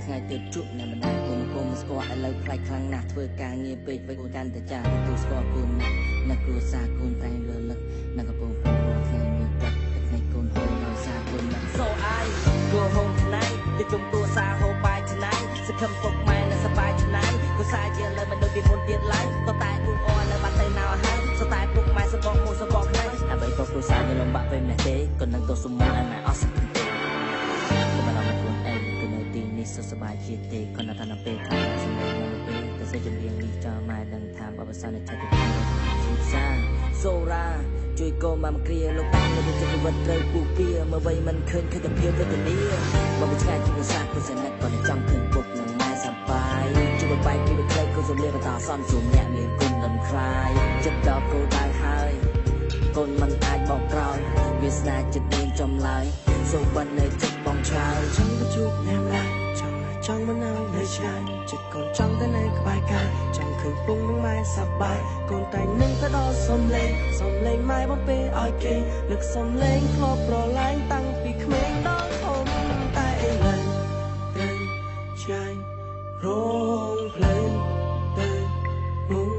ថ្ងៃទៅជក់អ្នកម្ដាយគុំស្គាល់ឥឡូវខ្លាចខ្លាំងណាស់ធ្វើការងារពេកវិញកាន់តែចាស់ទូស្គាល់គុណអ្នកគ្រួសារគុណតែងលើលឹកអ្នកកំពុងប្រមូលថ្ងៃមានទឹកថ្ងៃគុណហូរដោយសារគុណ So I go home tonight ទៅជុំគ្រួសារហូបបាយ tonight សង្ឃឹមពុកម៉ែនៅសប្បាយ tonight គ្រួសារយើងលើមិនដូចពីមុនទៀតឡើយតតែគូអរនៅបាត់ទៅណៅហើយសតែពុកម៉ែសបកមួយសបកខ្លាំងដើម្បីក៏គ្រួសារយើងលំបាកពេលម្លេះទេក៏នឹងទៅសុំមកឲ្យម៉ែអស់សង្ឃឹមទេក៏មិនអត់ខ្លួនឯងទៅនៅទីនេះសុខសប្បាយជាទេក៏នៅតាមពេលខាងសម្រាប់មកពេលតែសេចចម្រៀងនេះចាំម៉ែដឹងថាបបិសានៅចិត្តទីសុសាសូរ៉ាជួយកូនមកគ្រាលោកតានៅជីវិតត្រូវពូពៀមើលវ័យមិនឃើញឃើញតែភាពវេទនាមកពីឆ្ងាយជាសាស្ត្រពុទ្ធសាសនាក៏ចង់ឃើញពុកនឹងម៉ែសប្បាយជួបបែកពីក្លែកក៏សំលៀកបន្តសំជួមអ្នកមានគុណលំខ្លាយចិត្តដល់គោលដៅហើយកូនមិនអាចបោកក្រោយវាស្នាចិត្តមានចំឡើយសូមបាននៅចិត្តបងឆ្លើយចង់ទៅជួបអ្នកឡាយចង់មិនឲ្យនៅឆ្ងាយចិត្តកូនចង់ទៅនៅក្បែរកាយចង់ឃើញពុកនឹងម៉ែសប្បាយកូនតែនឹងទៅដល់សំលេងម៉ែបំពេឲ្យគេនឹកសំលេងធ្លាប់ប្រឡាញ់តាំងពីក្មេងដល់ធំតែឥឡូវទៅចាយរងភ្លើងទៅមុំ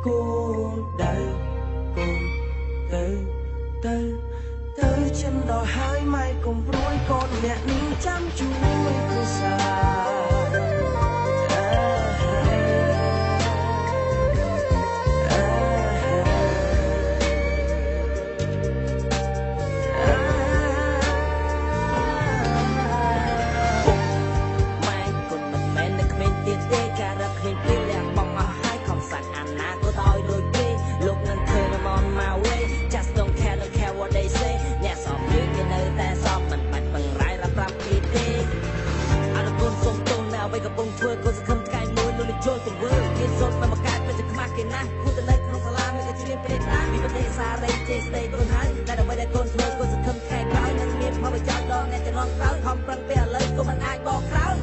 គូនដៅគូនទៅចិនដល់ហើយម៉ែកុំព្រួយកូនអ្នកនេះចាំជួយគ្រួសារកំពុងធ្វើកូនសង្ឃឹមថ្ងៃមួយលោកចូលទៅវើគេសូត្រមកកាត់ពេលខ្មាស់គេណាស់គូទៅនៅក្នុងសាលាមានតែជ្រៀងពេលខ្លះពីប្រទេសសារ៉េចេស្ដីកូនហើយតែដើម្បីតែកូនធ្វើកូនសង្ឃឹមថ្ងៃក្រោយនឹងមានផលប្រយោជន៍ដល់អ្នកជំនាន់ក្រោយខំប្រឹងពេលឥឡូវក៏មិនអាចបកក្រោយ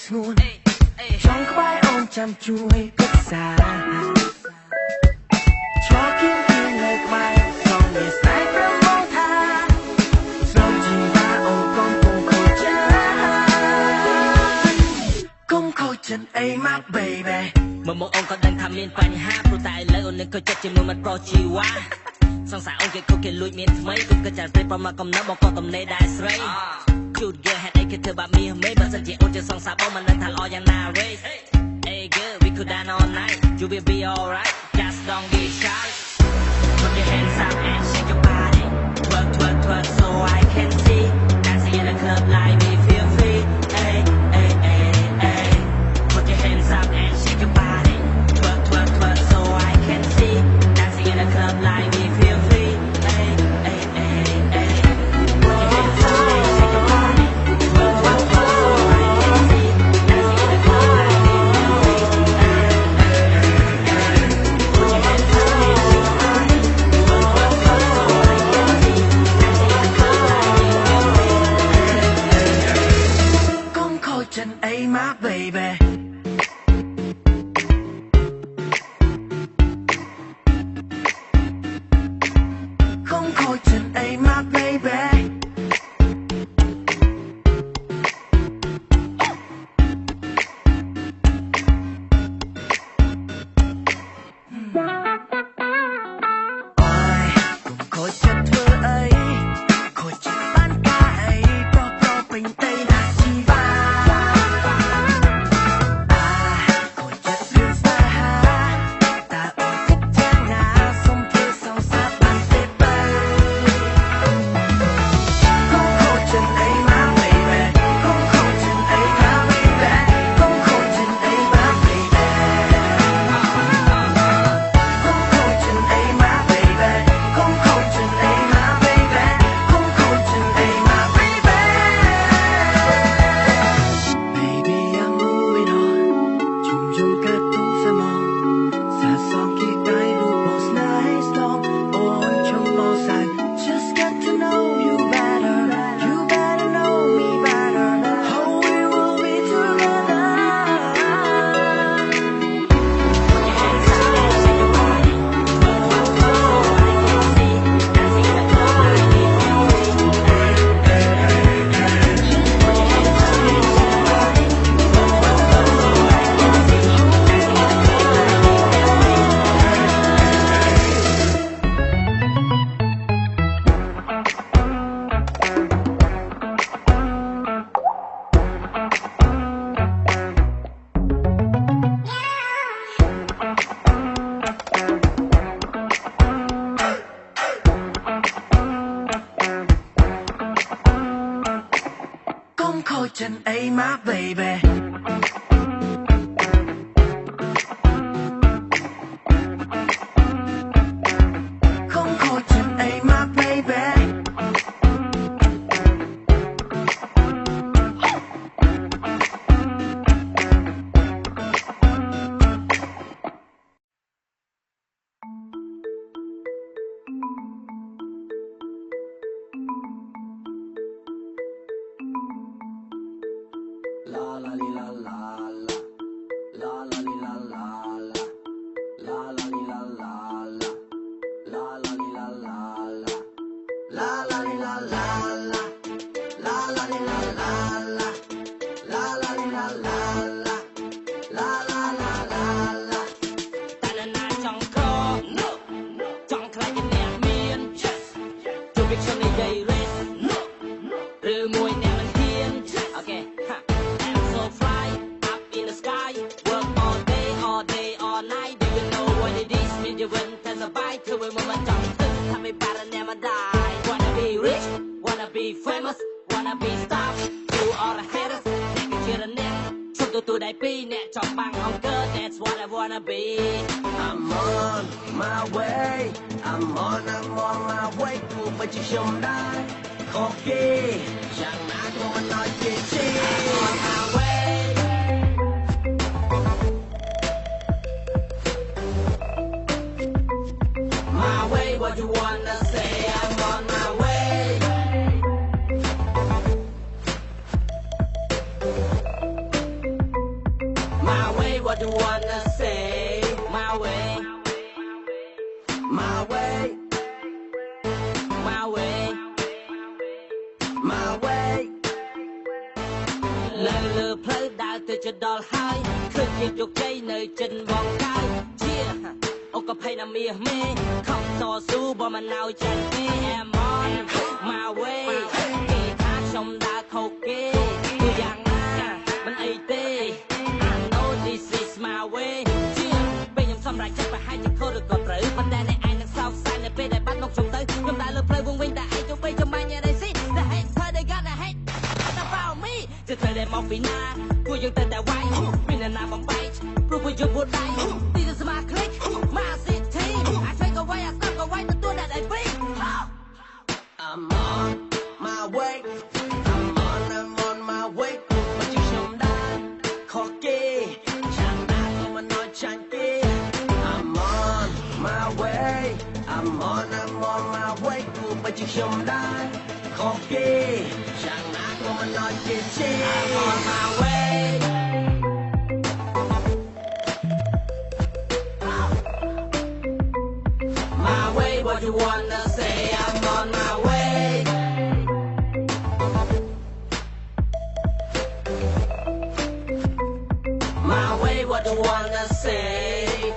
ស្ងួនចង់ក្បែរអូនចាំជួយពិក្សាឆ្លងគៀងពីនៅក្បែរសងវាស្នេហ៍ Hey my baby មើលមកអូនក៏ដឹងថាមានបញ្ហាព្រោះតែឥឡូវអូននឹងក៏ចិត្តជាមួយមិត្តប្រុសជីវ៉ាសង្សារអូនគេខុសគេលួចមានថ្មីគឺគិតចាត់ព្រៃប្រមាកំណត់បងក៏តំណេដែរស្រីជូត girl ហេតុអីគេធ្វើបាបមាសមេបើសិនជាអូនជាសង្សារបងមិនដឹងថាល្អយ៉ាងណា race Hey girl we could dance all night you will be alright just don't get shy put your hands up and shake your body twerk twerk twerk so I can see dancing in the club like me feel free hey hey hey hey put your hands up and shake your body twerk twerk twerk so I can see dancing in the club like me feel free hey hey hey hey put your hands up and shake your body twerk twerk twerk so I can see dancing in the club like me feel free hey hey hey put your hands up and shake your body twerk twerk twerk so I can see dancing in the club like me feel free Come call Jen A my baby Come call Jen A my baby Ôi, cùng khối chất thơ ấy khối chất bán ca ấy pro pro bình tây là chi ba khối chất đưa ra ta ôi thích trang ngã sông kia sâu sát bàn tê bay không khối chân ấy mà baby không khối chân ấy mà baby không khối chân ấy mà baby không khối chân ấy mà baby không khối chân ấy mà baby không khối chân ấy mà baby Baby I'm moving on chung chung kết thúc sẽ mong xa xăm khi cái lúc một night storm ôi trong màu xanh just get to know you better know me better how we will be together Put your hands up and shake your body twerk twerk twerk so I can see dancing in the club like me feel free hey hey hey hey Put your hands up and shake your body twerk twerk twerk so I can see dancing in the club like me feel free Come call Jen A my baby Come call Jen A my baby La la li la la la La la li la la la La la li la la la La la li la la la La la li la la la La la li la la la La la li la la la La la la la la តែនរណាចង់ក្រចង់ខ្លាចជាអ្នកមានជួយពីខ្ញុំនិយាយ race ឬមួយអ្នកមិនហ៊ាន Okay I'm so fly up in the sky work all day all night do you know what it is មានជីវិតតែសប្បាយធ្វើឲ្យមិនចង់ទឹកថាមិនបារ never die wanna be rich wanna be famous wanna be star to all the haters អ្នកគេជឿអ្នកជុំទទួលដៃពីរអ្នកចង់បាំងអង្គើ that's what I wanna be I'm on my way I'm on my way គួរបើជាខ្ញុំដែរខុសគេយ៉ាងណាក៏មិនឲ្យគេជឿ I'm on my way My way what you wanna say I'm on my way My way what you wanna say My way My way My way My way លើផ្លូវដើរទៅជិតដល់ហើយឃើញ ភាពជោគជ័យនៅចិនបងកៅជាអូក៏ភ័យណាមាសមេខំតស៊ូបើមិនណៅចាញ់គេ I'm on my way គេថាខ្ញុំដើរខុសគេគឺយ៉ាងណាមិនអីទេ I know this is my way ជាពេលខ្ញុំសម្រេចចិត្តប្រហែលជាខុសឬក៏ត្រូវប៉ុន្តែអ្នកឯងនឹងសោកសៅនៅពេលដែលបាត់មកខ្ញុំទៅខ្ញុំដើរលើផ្លូវវងវិញតែឯងចុះពេលចំបាញ់อะไรសិ The hate they got the hate about me จะเธอได้มองปีหน้ากูยังแต่ไว้เป็นหน้าบังใบเพราะว่ายังปวดใจที่จะสมาคลิกมาสิทีI take away I stop away แต่ตัวได้ฟรี I'm on my way I'm on my way กูมาที่ชมได้ขอเกช่างได้ก็มาน้อยช่างเก I'm on my way I'm on my way กูมาที่ชมได้ขอเกช่างได้ก็มาน้อยเกเช่ I'm on my way my way what you wanna say I'm on my way my way what you wanna say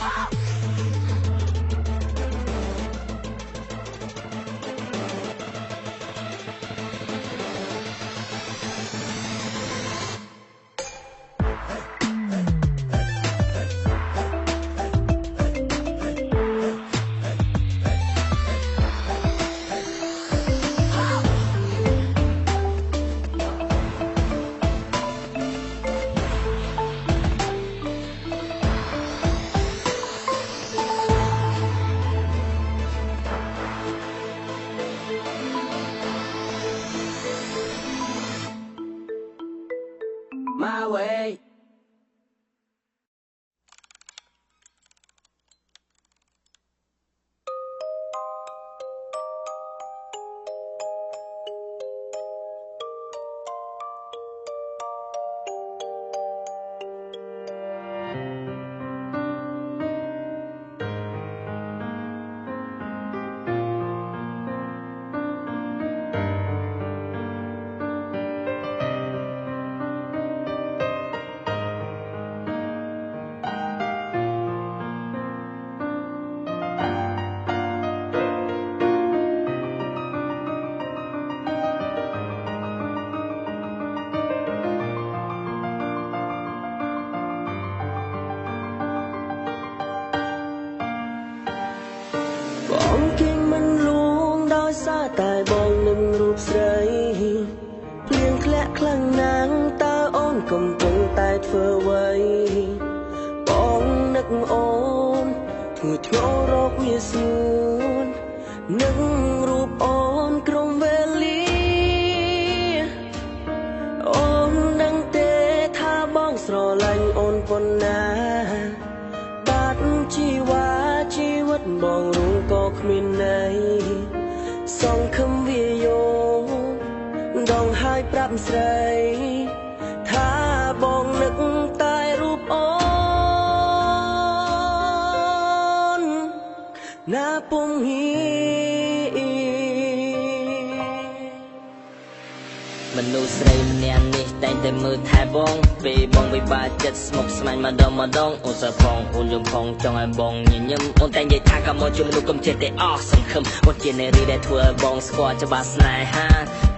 my wayបងគេមិនលួងដោយសារតែបងនឹងរូបស្រីភ្លៀងធ្លាក់ខ្លាំងណាស់តើអូនកំពុងតែធ្វើអ្វីបងនឹកអូនធ្វើធ្ងររកវាស្ងួននឹងរូបអូនក្រុមវេលាអូនដឹងទេថាបងស្រឡាញ់អូនប៉ុណ្ណាបាត់ជីវ៉ាជីវិតបងរួងក៏គ្មានន័យសងខំវាយោដងហើយប្រាប់ស្រីថាបងនឹកតែរូបអូនណាពុំហ៊ីមនុស្សស្រីម្នាក់នេះតែងតែមើលថែបងពេលបងវិបាកចិត្តស្មុគស្មាញម្ដងអូនសើផងអូនយំផងចង់ឲ្យបងញញឹមអូនតែនិយាយថាក៏មកជួយមនុស្សកុំចេះតែអស់សង្ឃឹមអូនជានារីដែលធ្វើឲ្យបងស្គាល់ច្បាស់ស្នេហា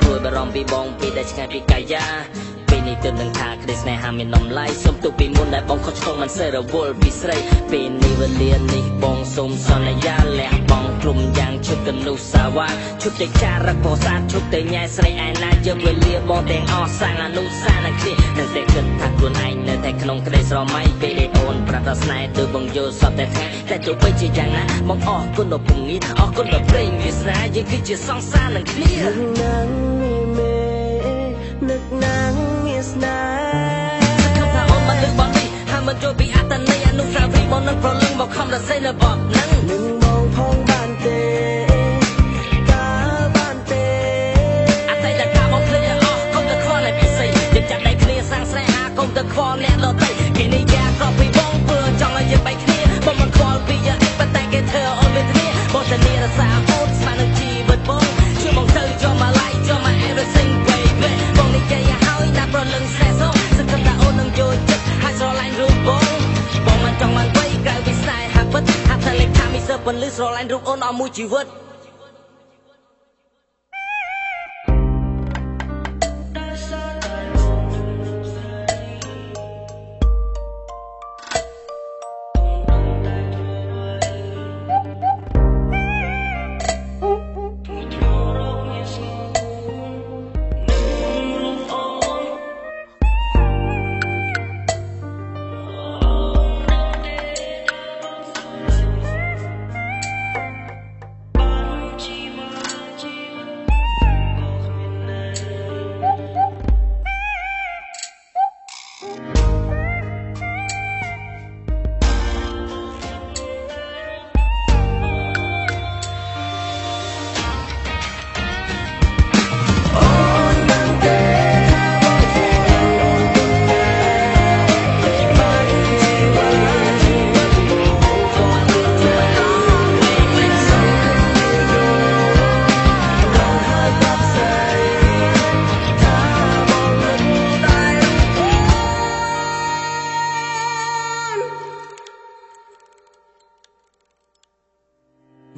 ធ្វើបារម្ភពីបងពីតែឆ្ងាយពីកាយាពេលនេះទើបនឹងថាក្តីស្នេហាមាននំឡៃសុំទុកពីមុនដែលបងខុសឆ្គងមិនសេះរវល់ពីស្រីពេលនេះវេលានេះបងសូមសន្យាលះបងគ្រុំយ៉ាងឈុតកនុសាវ៉ាឈុតតែចារឹកពោសាទឈុតតែញ៉ែស្រីឯណាយកវេលាបងទាំងអស់សាំងអនុសានឹងគ្នានឹងតែគិតថាខ្លួនឯងនៅតែក្នុងក្តីស្រមៃពេលដែលអូនប្រាប់ថាស្នេហ៍ទើបបងយល់សពតែថ្ងៃតែទោះបីជាយ៉ាងណាបងអរគុណដល់ពងីអរគុណដល់ព្រេងវាសនាយើងគឺជាសង្សារនឹងគ្នានឹងមេនឹកណាងមានស្នេហ៍ថាអូនមិនលើកបងនេះហើយមិនចូលពីអត្តន័យអនុស្សាវរីយ៍បងនឹងប្រលឹងមកខំរសេនៅបបនឹងនឹងបងផងបានទេបានទេអតីតកាលបងភ្លេចអស់កុំទៅខ្វល់តែពិសេសយើងចាប់ដៃគ្នាសាងស្នេហាកុំទៅខ្វល់អ្នកដទៃគេនិយាយក៏ពីបងពើចង់ឲ្យយើងបែកគ្នាបងមិនខ្វល់ពីយ៉ាងប៉ុន្តែគេធ្វើអូនវេទនាបងតែនារសាអូនស្មាននឹងជីវិតបងជួយបងទៅយកមក like យកមក everything baby បងនិយាយឲ្យណាប្រលឹងស្នេហ៍សងសឹកថាអូននឹងយល់ចិត្តហើយស្រឡាញ់រូបបង បន្លឺស្រឡាញ់រូបអូនអស់មួយជីវិត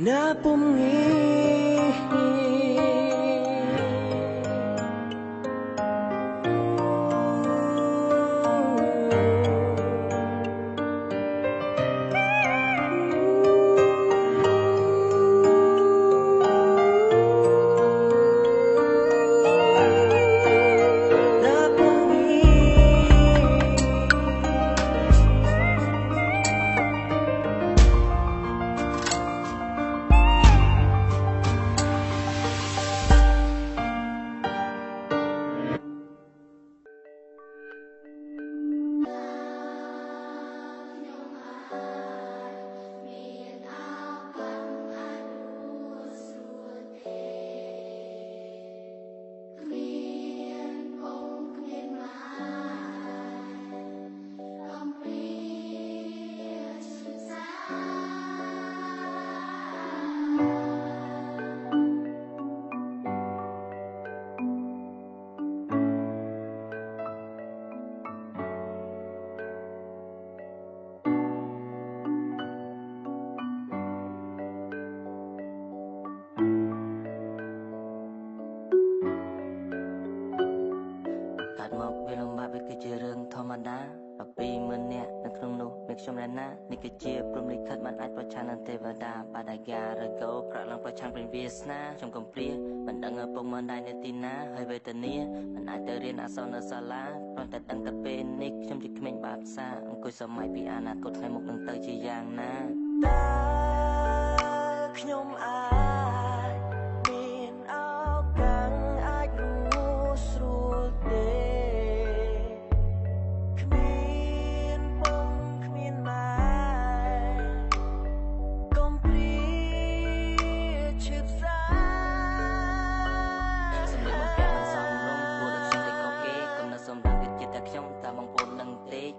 ណាពុំងាកាត់មកវាលំបាកវាគឺជារឿងធម្មតា20000នាក់នៅក្នុងនោះមានខ្ញុំដែរណានេះគឺជាព្រំលិខិតមិនអាចប្រឆាំងនឹងទេវតាបាដាយ៉ារកោប្រឡងប្រឆាំងព្រះវាសនាខ្ញុំកំព្រាមិនដឹងឪពុកមិនដែរនៅទីណាហើយវេទនាមិនអាចទៅរៀនអក្សរនៅសាលាព្រោះតែដឹងតែពេលនេះខ្ញុំជាក្មេងបាបសាអង្គុយសម័យពីអនាគតថ្ងៃមុខនឹងទៅជាយ៉ាងណាតើខ្ញុំអាចមានឱកាសអាចរួចស្រួលទេ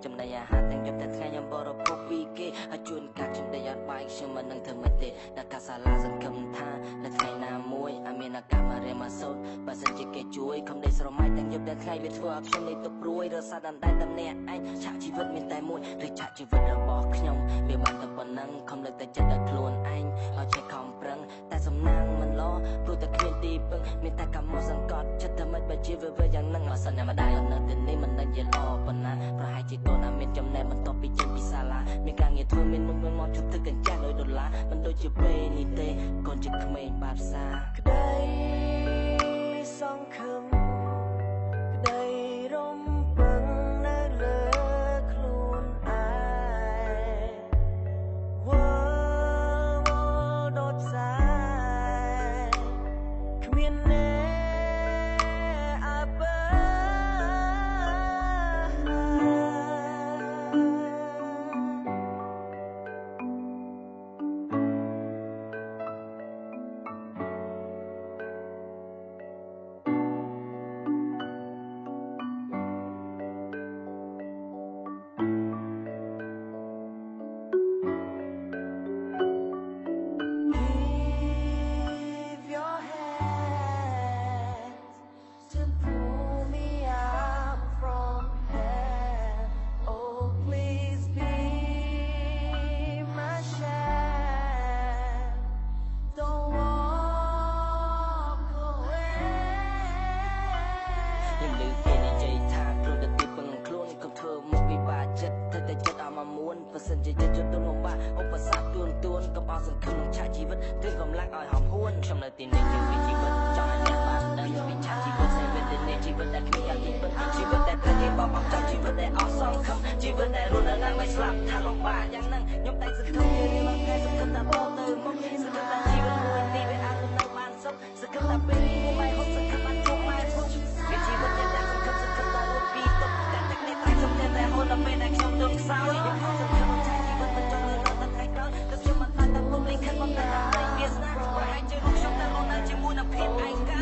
ចំណៃអាហារទាំងយប់ទាំងថ្ងៃខ្ញុំបរិភោគពីគេហើយជួនកាលខ្ញុំដេកអត់បាយខ្ញុំមិននឹងធ្វើម៉េចទេដល់កាសាឡាសង្ឃឹមថានៅថ្ងៃណាមួយអាចមានឱកាសមករៀនមកសូត្របើសិនជាគេជួយខំដេកស្រមៃទាំងយប់ទាំងថ្ងៃវាធ្វើឲ្យខ្ញុំនេះទុកព្រួយរសាដណ្ដែតតែម្នាក់ឯងឆាកជីវិតមានតែមួយឬឆាកជីវិតរបស់ខ្ញុំវាបានតែប៉ុណ្ណឹងខំលើកតែចិត្តដល់ខ្លួនឯងឲ្យចេះខំប្រឹងតែសំណាងមិនល្អព្រោះតែគ្មានទីពឹងមានតែកម្មសង្កត់ចិត្តតែមិនបើជាវាយ៉ាងហ្នឹងបើសិនតែម្ដាយនៅទីនេះមិនដឹងជាល្អប៉ុណ្ណាប្រហែលជាកូនមានចំណេះបន្ទាប់ពីចេញពីសាលាមានការងារធ្វើមាននំមានមកជប់ទឹកកញ្ចាស់$100មិនដូចជាពេលនេះទេកូនជាក្មេងបាបសាក្ដីសង្ឃឹមក្ដីរំពឹងនៅលើខ្លួនឯងវើដូចផ្សាយគ្មាន ជាចិត្តជន់មកបាឧបសគ្គទួនកំអល់សង្ឃឹមនឹងឆាកជីវិតទិញកម្លាំងឲ្យហំហួនខ្ញុំនៅទីនេះជាជីវិតចង់ឲ្យអ្នកបានដឹងពីឆាកជីវិតសេវេទនាជីវិតដែលគ្មានទីពិតជីវិតដែលតែគេបោកបង់ចោលជីវិតដែលអស់សង្ឃឹមជីវិតដែលរស់នៅនឹងមិនស្លាប់ថាលំបាកយ៉ាងហ្នឹងខ្ញុំតែសង្ឃឹមជារៀងរាល់ថ្ងៃសង្ឃឹមតែបងទៅមុខសង្ឃឹមតែជីវិតមួយនេះវាអាចទៅបានសុខសង្ឃឹមតែពេលនេះម៉ែហូបសង្ឃឹមបានជួបម៉ែភុំវាជីវិតដែលសង្ឃឹមតែរស់ពីទុកតែទឹកនេះតែខ្ញុំតែហូរដល់ពេលដែលខ្ញុំទន់ខ្សោយខ្ញុំសង្ឃឹមថាជីវិតមិនចង់នៅដល់ថ្ងៃក្រោយតែខ្ញុំមិនតាំងតែពុំលេខខិតមកតែវាសនាប្រហែលជាលោកខ្ញុំតែរស់នៅជាមួយនឹងភាពឯកា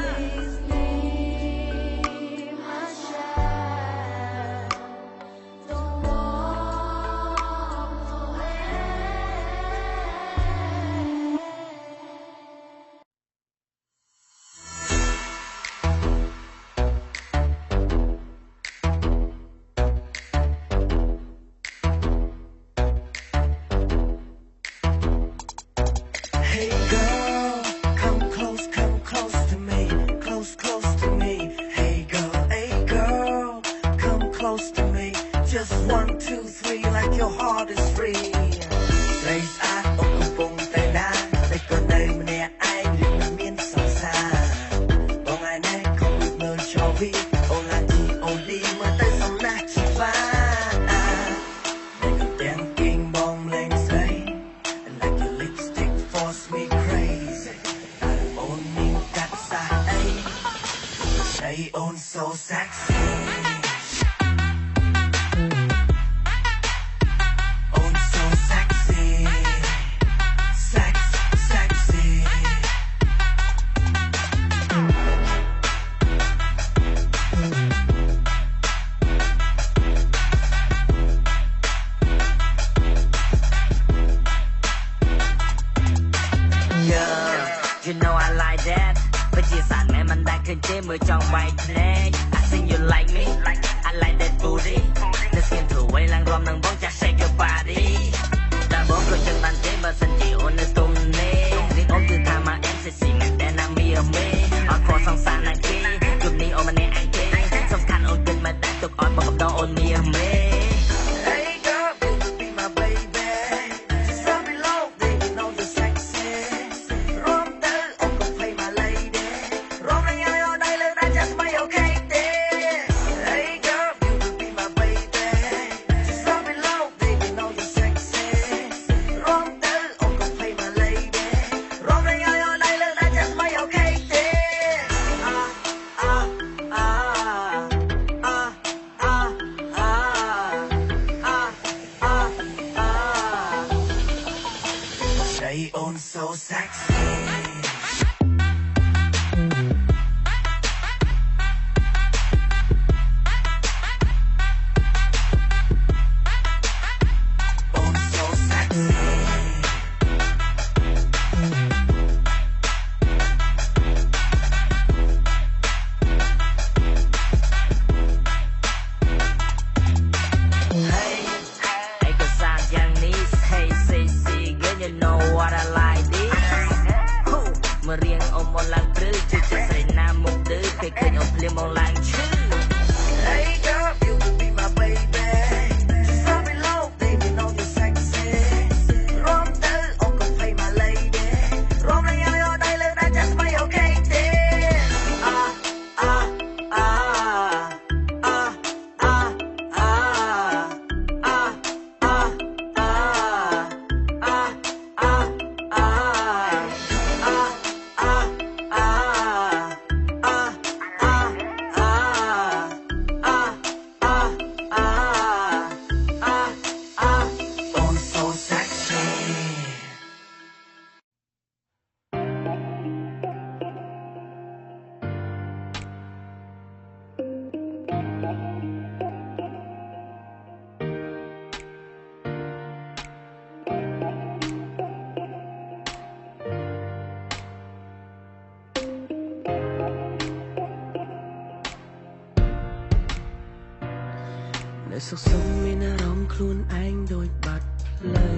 នៅសុខសន្តិមានអារម្មណ៍ខ្លួនឯងដូចបាត់លើ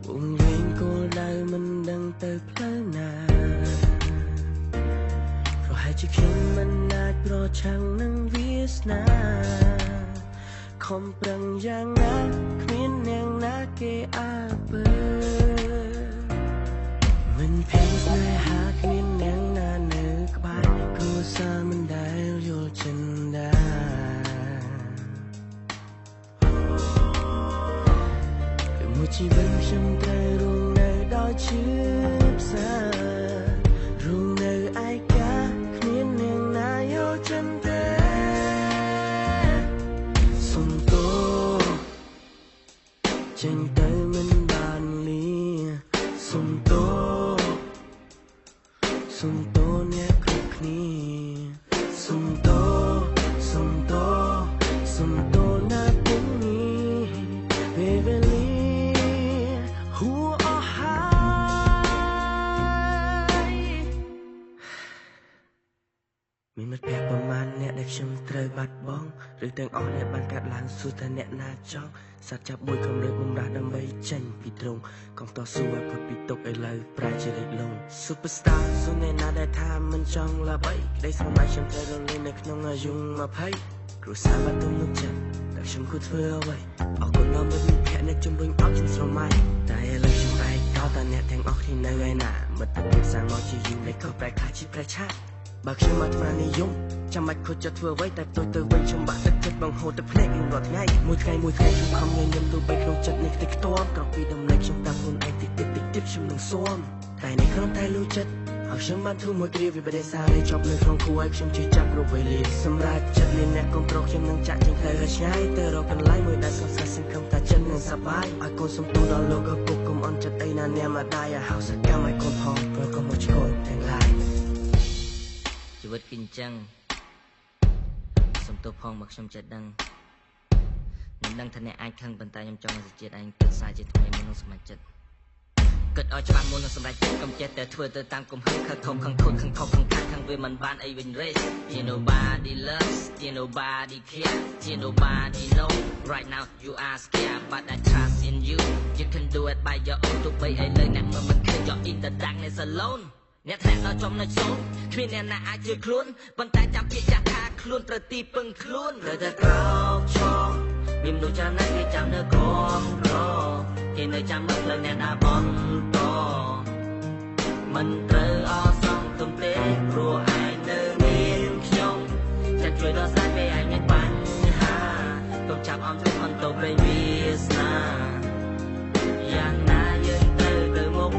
វងវែងគោលដៅមិនដឹងទៅផ្លូវណាប្រហែលជាខ្ញុំមិនអាចប្រឆាំងនឹងវាសនាខ ខំប្រឹងយ៉ាងណាគ្មានអ្នកណាគេអាបើមិនភ័យស្នេហាគ្មានអ្នកណានៅក្បែរគូសារមិនដែលយល់ចិនដែរមួយជីវិតខ្ញុំត្រូវរងនៅដោយឈឺផ្សារងនៅឯកាគ្មានអ្នកណាយល់ចិនទេសុំទោចេញទៅមិនបានលីសុំទោអ្នកគ្រប់គ្នាសុំទោណាពុំនេះពេលវេលាហួអស់ហើយមានមិត្តភក្តិប្រមាណអ្នកដែលខ្ញុំត្រូវបាត់បង់ឬទាំងអស់អ្នកបានកាត់ឡើងសួរថាអ្នកណាចង់សត្វចាប់មួយកំរើកបំរាស់ដើម្បីចេញពីទ្រង់កុំតស៊ូឲ្យគាត់ពីទុកឥឡូវប្រែជាលេខលង Superstar សូនអ្នកណាដែលថាមិនចង់ល្បីក្តីស្រមៃខ្ញុំត្រូវរលីនៅក្នុងអាយុ20គ្រួសារបាត់ទុំលោកចិត្តតែខ្ញុំគួរធ្វើអ្វីអរគុណដល់មិត្តភក្តិអ្នកជំរុញឲ្យខ្ញុំស្រមៃតែឥឡូវខ្ញុំឯកោតតែអ្នកទាំងអស់គ្នានៅឯណាមិត្តភាពសាំងមកជាយូរនេះក៏ប្រែខ្លះជាប្រែឆាតបើខ្ញុំអាត្មានិយមចាំបាច់ខូចចិត្តធ្វើអ្វីតែផ្ទុយទៅវិញខ្ញុំបាក់ទឹកចិត្តបង្ហូរទឹកភ្នែករៀងរាល់ថ្ងៃមួយថ្ងៃខ្ញុំខំញញឹមទូបីក្នុងចិត្តនេះខ្ទេចខ្ទាំក្រោកពីដំណេកខ្ញុំតាមខ្លួនឯងតិចខ្ញុំនឹងស៊ាំតែនេះគ្រាន់តែលូចិត្តហើយខ្ញុំបានធូរមួយគ្រាវាបដិសារីជាប់នៅក្នុងគួរឲ្យខ្ញុំជឿចាប់គ្រប់វេលាសម្រាប់ចិត្តលៀនអ្នកគ្រប់គ្រងខ្ញុំនឹងចាក់ចេញទៅឲ្យឆ្ងាយទៅរកកន្លែងមួយដែលសុខសាន្តសង្ឃឹមថាចិត្តនឹងសប្បាយឲ្យកូនសំទូដល់លោកឪពុកកុំអន់ចិត្តអីណាអ្នកម្ដាយឲ្យហៅសកម្មឲ្យកូនផងព្រោះកុំមកឆ្កល់ទាំងឡាយជីវិតគឺអញ្ចឹងសំទោសផងមកខ្ញុំចេះដឹងខ្ញុំដឹងថាអ្នកអាចខឹងប៉ុន្តែខ្ញុំចង់ឲ្យជាតិឯងគិតសារជាថ្មីមុននឹងសម្រេចចិត្តគិតឲ្យច្បាស់មុននឹងសម្រេចចិត្តកុំចេះតែធ្វើទៅតាមកំហឹងខឹងធំខឹងធូចខឹងខុសខឹងខាត់ខឹងវាមិនបានអីវិញ race you nobody loves you nobody care you nobody know right now you are scared but I trust in you you can do it by your own ទោះបីឥឡូវអ្នកមិនឃើញ you're in the darkness alone អ្នកធ្លាក់ដល់ចំណុចសូន្យគ្មានអ្នកណាអាចជួយខ្លួនប៉ុន្តែចាំពាក្យចាស់ថាខ្លួនត្រូវទីពឹងខ្លួនត្រូវតែក្រោកឈរមានមនុស្សច្រើនណាស់គេចាំនៅគ្រប់គ្រងគេនៅចាំនៅផ្លូវអ្នកណាបន្តមិនត្រូវអសង្ឃទំទេព្រោះឯងនៅមានខ្ញុំចាជួយដល់ស្ដាយពេលឯងមានបញ្ហាកុំចាប់អមជួយបន្តពេញវាសនាយ៉ាងណាយើងទៅមុខ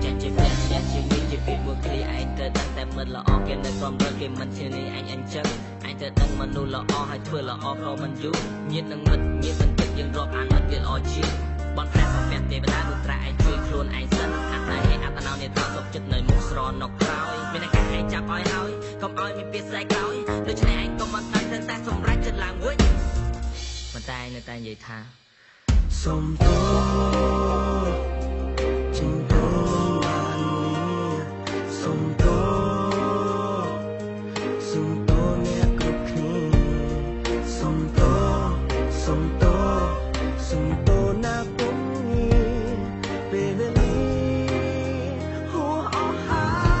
ចេះជាផ្ទះជាមានជាពេលមួយគ្រាឯងត្រូវដឹងតែមិត្តល្អគេនៅក្រុមរកគេមិនឈាននេះឯងអញ្ចឹងឯងត្រូវដឹងមនុស្សល្អហើយធ្វើល្អប្រមិនយូរញាតិនឹងមិត្តញាតិមិនទឹកយើងរាប់អានមិត្តគេល្អជាងបនព្រះសម្ពាក់ទេវតាលុត្រាឯងជួយខ្លួនឯងសិនអត្តហេអត្តនោនេថាសុខចិត្តនៅមុខស្រណុកក្រោយមានតែឯងចាប់ឲ្យហើយកុំឲ្យមានពាក្យស្អែកក្រោយដូច្នេះឯងកុំអត់តែសម្រេចចិត្តឡើងវិញប៉ុន្តែឯងនៅតែនិយាយថាសុំទោចេញទៅបាននេះសុំទោអ្នកគ្រប់គ្នាសុំទោណាពុំនេះពេលវេលាហួអស់ហើយ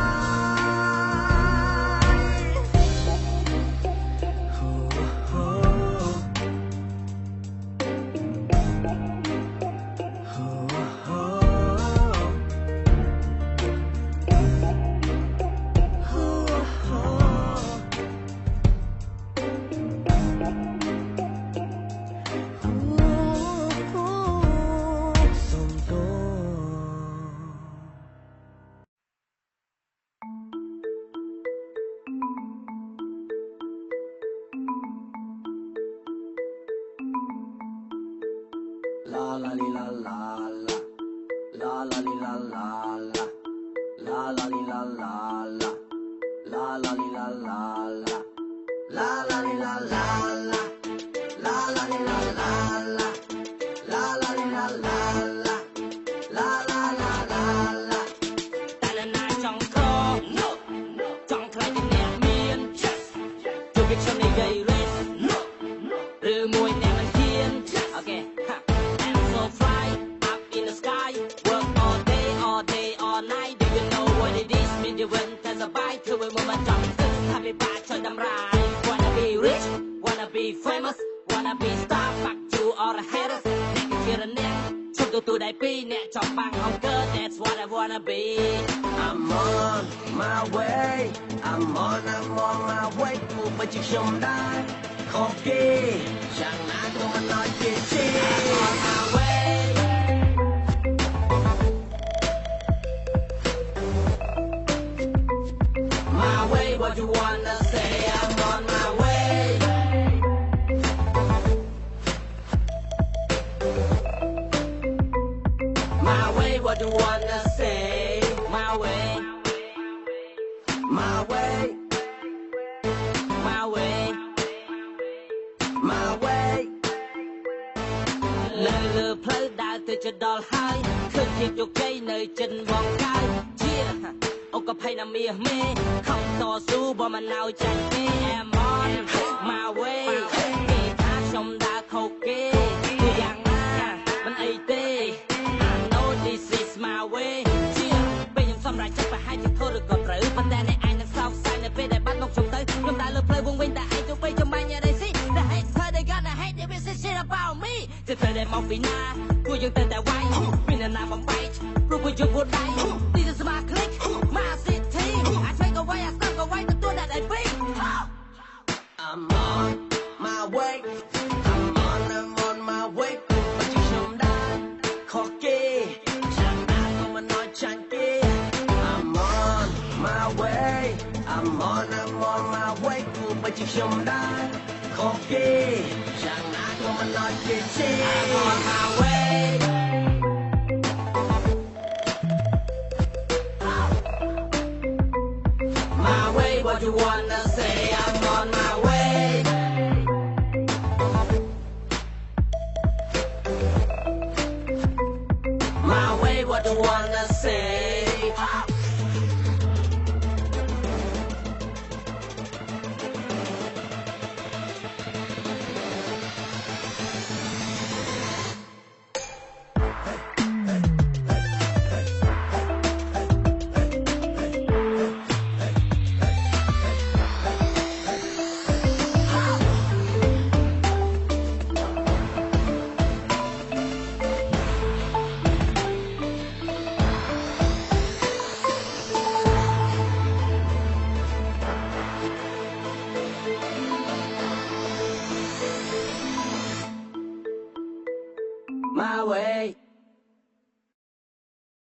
ហប ជារអ្នកឈប់ទទួលដៃពីរអ្នកចំបាំងអង្គើ That's what I wanna be I'm on my way I'm on my way គូបើជាខ្ញុំដែរខុសគេយ៉ាងណាក៏មិនnóiគេទេ I'm on my way My way what you wanna say I'm on my way My way what you wanna say My way my way My way my way លើផ្លូវដើរទៅជិតដល់ហើយឃើញភាពជោគជ័យនៅចិនបងកើជាអូក៏ភ័យណាមាសមេខំតស៊ូបើមិនណៅចាញ់ទេ I'm on my way គេថាខ្ញុំដើរខុសគេគឺយ៉ាងណាមិនអីទេ I know this is my way ជាពេលខ្ញុំសម្រេចចិត្តប្រហែលជាខុសឬក៏ត្រូវប៉ុន្តែអ្នកឯងនឹងសោកស្ដាយនៅពេលដែលបាត់មកខ្ញុំទៅខ្ញុំដើរលើផ្លូវវងវិញតែឯងទៅពេលចំបាញ់អីស៊ី The hate her they gonna hate they will say shit about me จะเธอได้มองปีหน้ากูยังเต้นแต่ไว้เป็นหน้าบังไบท์รู้ว่าอยู่บนใดนี่จะสมาคลิกมาสิทีอาช่วยก็ไว้อาสร้างก็ไว้แต่ตัวได้ได้ปี I'm on my way I'm on my way បើជាខ្ញុំដែរខុសគេយ៉ាងណាក៏មិនnóiចាញ់គេ I'm on my way I'm on my way គូបើជាខ្ញុំដែរខុសគេយ៉ាងណាក៏មិនnóiគេទេ I'm on my way My way what you wanna say I'm on my way My way what you wanna say